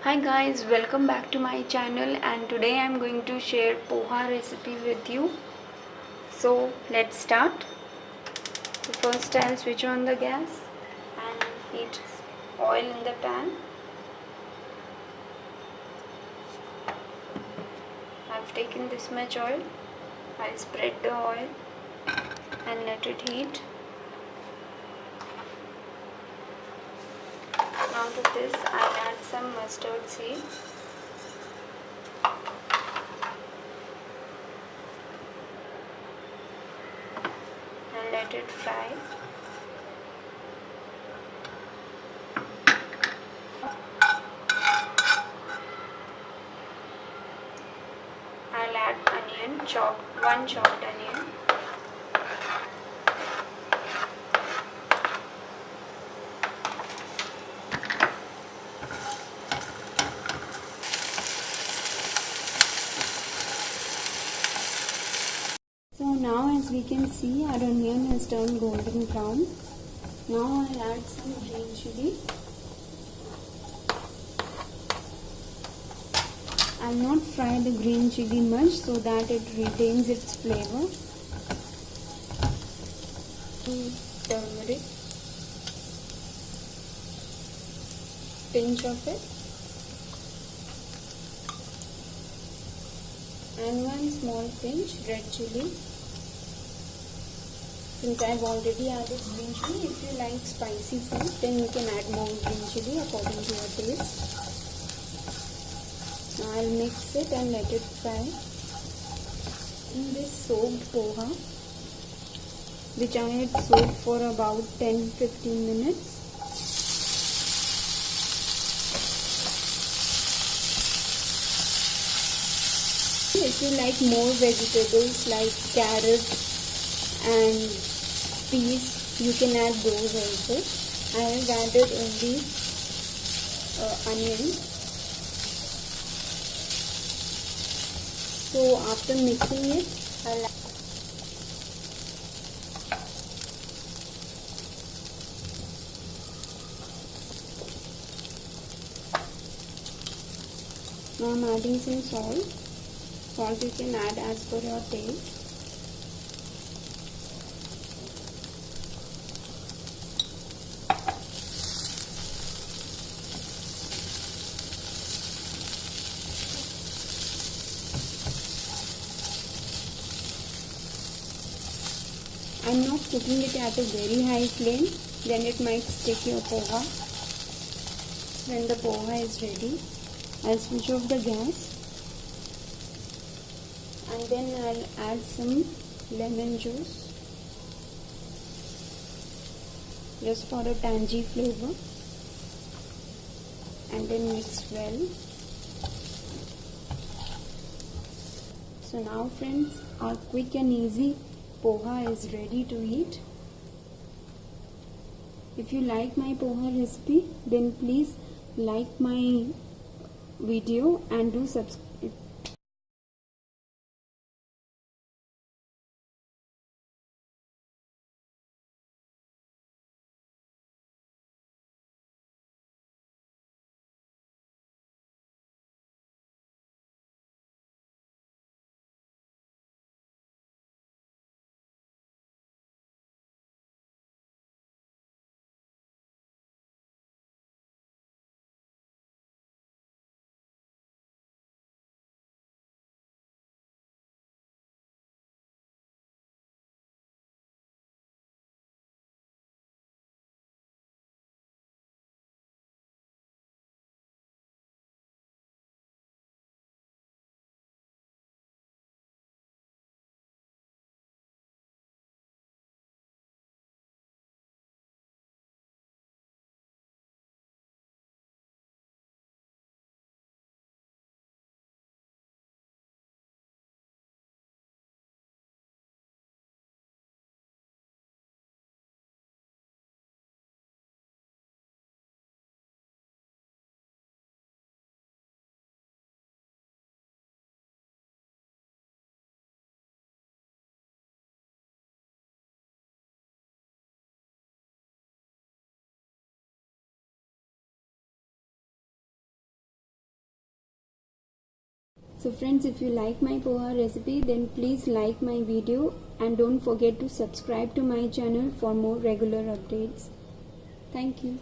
Hi guys, welcome back to my channel, and today I'm going to share poha recipe with you. So let's start. So first I'll switch on the gas and heat oil in the pan. I've taken this much oil. I'll spread the oil and let it heat. Now to this I'll add some mustard seed. And let it fry. I'll add onion, one chopped onion. So now as we can see, our onion has turned golden brown. Now I'll add some green chilli. I'll not fry the green chilli much so that it retains its flavor. Turmeric, pinch of it, and one small pinch red chilli. Since I've already added green chilli, if you like spicy food, then you can add more green chilli according to your taste. Now I'll mix it and let it fry. In this soaked poha, which I had soaked for about 10-15 minutes. If you like more vegetables like carrot and peas, you can add those also. I have added only onion. So after mixing it, I'll now I'm adding some salt. Salt you can add as per your taste. I'm not cooking it at a very high flame, then it might stick your poha. When the poha is ready, I'll switch off the gas and then I'll add some lemon juice just for a tangy flavor, and then mix well. So now friends, our quick and easy poha is ready to eat. If you like my poha recipe, then please like my video and do subscribe. So friends, if you like my poha recipe, then please like my video and don't forget to subscribe to my channel for more regular updates. Thank you.